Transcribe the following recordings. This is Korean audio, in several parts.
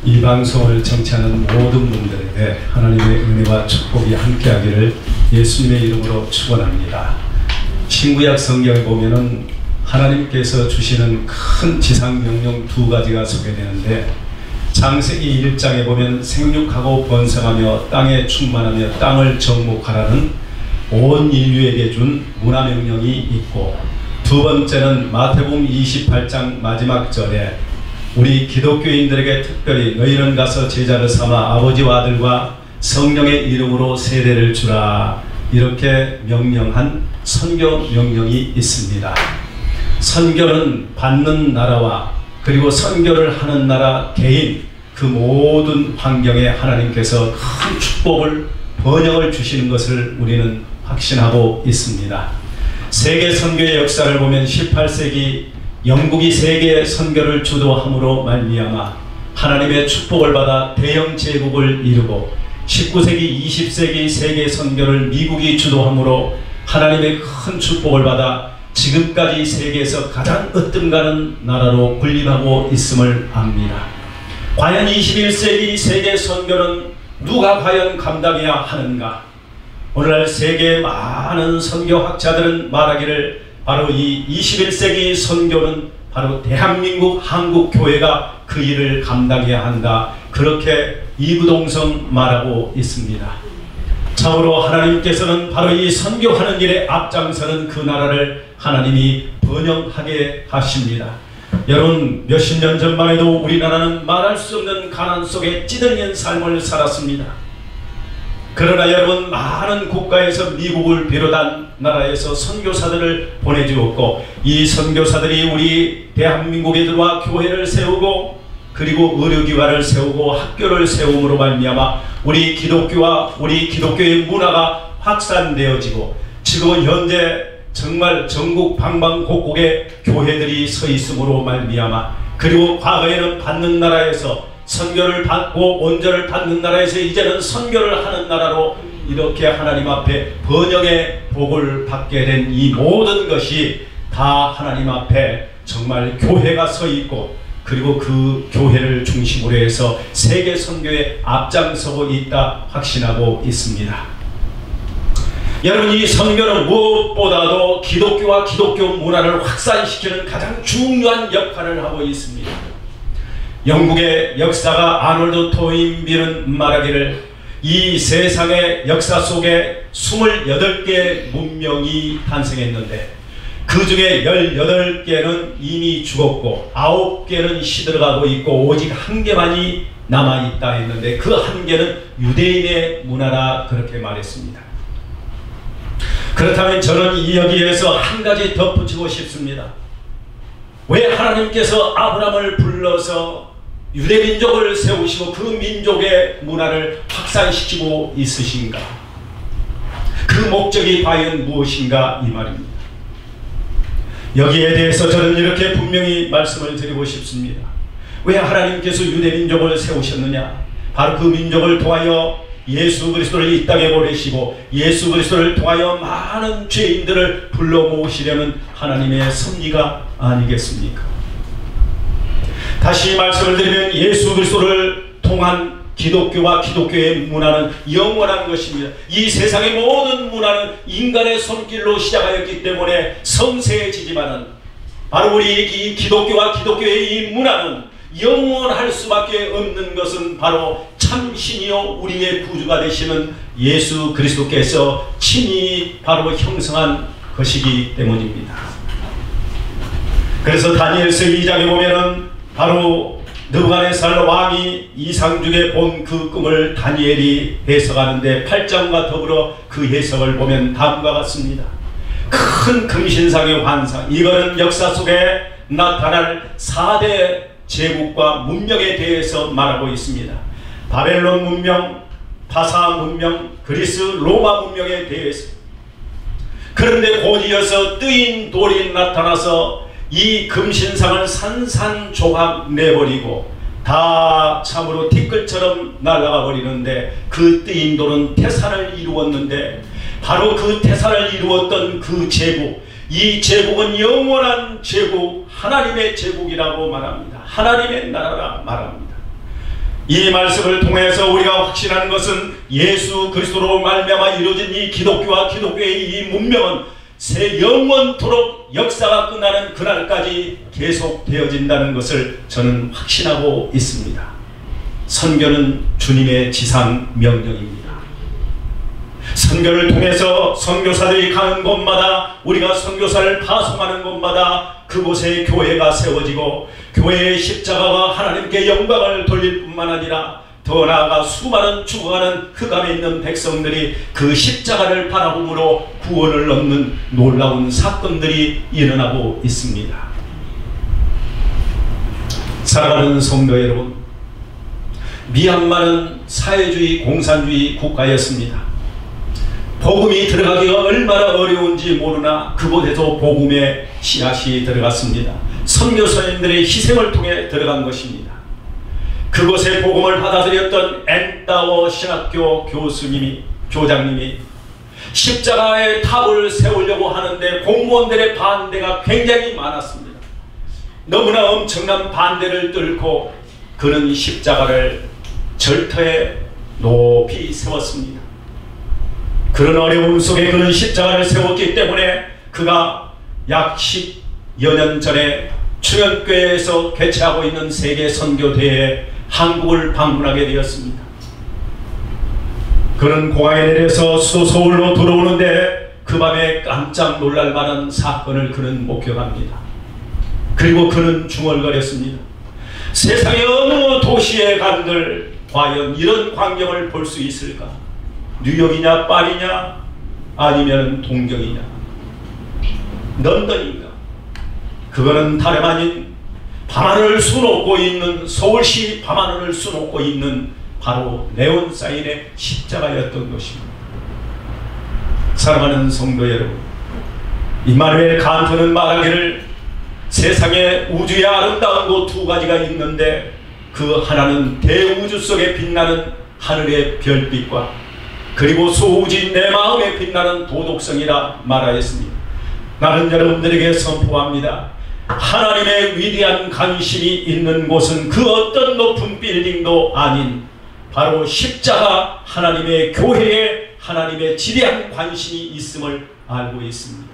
이 방송을 청취하는 모든 분들에게 하나님의 은혜와 축복이 함께하기를 예수님의 이름으로 축원합니다. 신구약 성경에 보면은 하나님께서 주시는 큰 지상명령 두 가지가 소개되는데, 창세기 1장에 보면 생육하고 번성하며 땅에 충만하며 땅을 정복하라는 온 인류에게 준 문화명령이 있고, 두 번째는 마태복음 28장 마지막 절에 우리 기독교인들에게 특별히 너희는 가서 제자를 삼아 아버지와 아들과 성령의 이름으로 세례를 주라, 이렇게 명령한 선교 명령이 있습니다. 선교는 받는 나라와 그리고 선교를 하는 나라 개인, 그 모든 환경에 하나님께서 큰 축복을, 번영을 주시는 것을 우리는 확신하고 있습니다. 세계 선교의 역사를 보면 18세기 영국이 세계 선교를 주도함으로 말미암아 하나님의 축복을 받아 대영 제국을 이루고, 19세기 20세기 세계 선교를 미국이 주도함으로 하나님의 큰 축복을 받아 지금까지 세계에서 가장 으뜸가는 나라로 군림하고 있음을 압니다. 과연 21세기 세계 선교는 누가 과연 감당해야 하는가? 오늘날 세계의 많은 선교학자들은 말하기를 바로 이 21세기 선교는 바로 대한민국 한국교회가 그 일을 감당해야 한다, 그렇게 이구동성 말하고 있습니다. 참으로 하나님께서는 바로 이 선교하는 일에 앞장서는 그 나라를 하나님이 번영하게 하십니다. 여러분, 몇십 년 전만 해도 우리나라는 말할 수 없는 가난 속에 찌들린 삶을 살았습니다. 그러나 여러분, 많은 국가에서 미국을 비롯한 나라에서 선교사들을 보내주었고, 이 선교사들이 우리 대한민국에 들어와 교회를 세우고 그리고 의료기관을 세우고 학교를 세움으로 말미암아 우리 기독교와 우리 기독교의 문화가 확산되어지고, 지금은 현재 정말 전국 방방곡곡에 교회들이 서 있음으로 말미암아, 그리고 과거에는 받는 나라에서 선교를 받고 온전을 받는 나라에서 이제는 선교를 하는 나라로 이렇게 하나님 앞에 번영의 복을 받게 된 이 모든 것이 다 하나님 앞에 정말 교회가 서 있고, 그리고 그 교회를 중심으로 해서 세계 선교에 앞장서고 있다 확신하고 있습니다. 여러분, 이 선교는 무엇보다도 기독교와 기독교 문화를 확산시키는 가장 중요한 역할을 하고 있습니다. 영국의 역사가 아놀드 토인빌은 말하기를 이 세상의 역사 속에 28개의 문명이 탄생했는데 그 중에 18개는 이미 죽었고 9개는 시들어가고 있고 오직 1개만이 남아있다 했는데, 그 1개는 유대인의 문화라 그렇게 말했습니다. 그렇다면 저는 여기에서 한 가지 덧붙이고 싶습니다. 왜 하나님께서 아브라함을 불러서 유대민족을 세우시고 그 민족의 문화를 확산시키고 있으신가? 그 목적이 과연 무엇인가, 이 말입니다. 여기에 대해서 저는 이렇게 분명히 말씀을 드리고 싶습니다. 왜 하나님께서 유대민족을 세우셨느냐? 바로 그 민족을 통하여 예수 그리스도를 이 땅에 보내시고 예수 그리스도를 통하여 많은 죄인들을 불러 모으시려는 하나님의 섭리가 아니겠습니까? 다시 말씀을 드리면 예수 그리스도를 통한 기독교와 기독교의 문화는 영원한 것입니다. 이 세상의 모든 문화는 인간의 손길로 시작하였기 때문에 성세해지지만은 바로 우리 이 기독교와 기독교의 이 문화는 영원할 수밖에 없는 것은 바로 참신이요 우리의 구주가 되시는 예수 그리스도께서 친히 바로 형성한 것이기 때문입니다. 그래서 다니엘서 2장에 보면은 바로 느부갓네살 왕이 이상 중에 본 그 꿈을 다니엘이 해석하는데 8장과 더불어 그 해석을 보면 다음과 같습니다. 큰 금신상의 환상, 이거는 역사 속에 나타날 4대 제국과 문명에 대해서 말하고 있습니다. 바벨론 문명, 파사 문명, 그리스 로마 문명에 대해서. 그런데 곧 이어서 뜨인 돌이 나타나서 이 금신상을 산산조각 내버리고 다 참으로 티끌처럼 날아가 버리는데, 그 뜨인 돌은 태산을 이루었는데 바로 그 태산을 이루었던 그 제국, 이 제국은 영원한 제국, 하나님의 제국이라고 말합니다. 하나님의 나라라 말합니다. 이 말씀을 통해서 우리가 확신하는 것은 예수 그리스도로 말미암아 이루어진 이 기독교와 기독교의 이 문명은 새 영원토록 역사가 끝나는 그날까지 계속되어진다는 것을 저는 확신하고 있습니다. 선교는 주님의 지상 명령입니다. 선교를 통해서 선교사들이 가는 곳마다, 우리가 선교사를 파송하는 곳마다 그곳에 교회가 세워지고 교회의 십자가가 하나님께 영광을 돌릴 뿐만 아니라 더 나아가 수많은 죽어가는 흑암에 있는 백성들이 그 십자가를 바라봄으로 구원을 얻는 놀라운 사건들이 일어나고 있습니다. 사랑하는 성도 여러분, 미얀마는 사회주의 공산주의 국가였습니다. 복음이 들어가기가 얼마나 어려운지 모르나 그곳에서 복음의 씨앗이 들어갔습니다. 선교사님들의 희생을 통해 들어간 것입니다. 그곳에 복음을 받아들였던 엔따워 신학교 교장님이 십자가의 탑을 세우려고 하는데 공무원들의 반대가 굉장히 많았습니다. 너무나 엄청난 반대를 뚫고 그는 십자가를 절터에 높이 세웠습니다. 그런 어려움 속에 그는 십자가를 세웠기 때문에 그가 약 10여 년 전에 충현교회에서 개최하고 있는 세계 선교대회에 한국을 방문하게 되었습니다. 그는 공항에 내려서 수도 서울로 들어오는데 그 밤에 깜짝 놀랄 만한 사건을 그는 목격합니다. 그리고 그는 중얼거렸습니다. 세상의 어느 도시에 간들 과연 이런 광경을 볼 수 있을까? 뉴욕이냐 파리냐 아니면 동경이냐 런던인가? 그거는 다름 아닌 밤하늘을 수놓고 있는, 서울시 밤하늘을 수놓고 있는 바로 네온 사인의 십자가였던 것입니다. 사랑하는 성도 여러분, 임마누엘 칸트는 말하기를 세상에 우주의 아름다운 곳 두 가지가 있는데 그 하나는 대우주 속에 빛나는 하늘의 별빛과 그리고 소우주인 내 마음에 빛나는 도덕성이라 말하였습니다. 나는 여러분들에게 선포합니다. 하나님의 위대한 관심이 있는 곳은 그 어떤 높은 빌딩도 아닌 바로 십자가 하나님의 교회에 하나님의 지대한 관심이 있음을 알고 있습니다.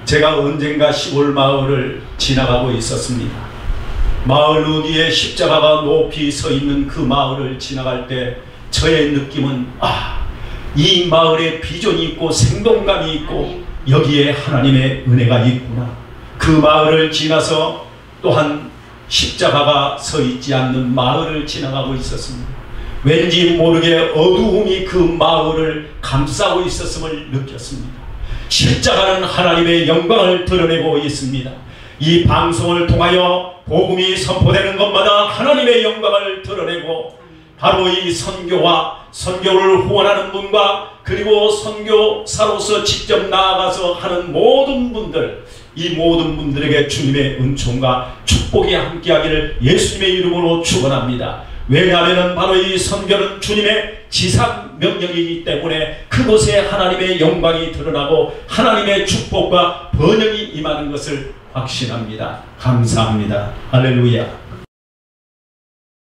제가 언젠가 시골 마을을 지나가고 있었습니다. 마을 어디에 십자가가 높이 서 있는 그 마을을 지나갈 때 저의 느낌은 이 마을에 비전이 있고 생동감이 있고 여기에 하나님의 은혜가 있구나. 그 마을을 지나서 또한 십자가가 서 있지 않는 마을을 지나가고 있었습니다. 왠지 모르게 어두움이 그 마을을 감싸고 있었음을 느꼈습니다. 십자가는 하나님의 영광을 드러내고 있습니다. 이 방송을 통하여 복음이 선포되는 것마다 하나님의 영광을 드러내고 바로 이 선교와 선교를 후원하는 분과 그리고 선교사로서 직접 나아가서 하는 모든 분들, 이 모든 분들에게 주님의 은총과 축복이 함께하기를 예수님의 이름으로 축원합니다. 왜냐하면 바로 이 선교는 주님의 지상 명령이기 때문에 그곳에 하나님의 영광이 드러나고 하나님의 축복과 번영이 임하는 것을 확신합니다. 감사합니다. 할렐루야.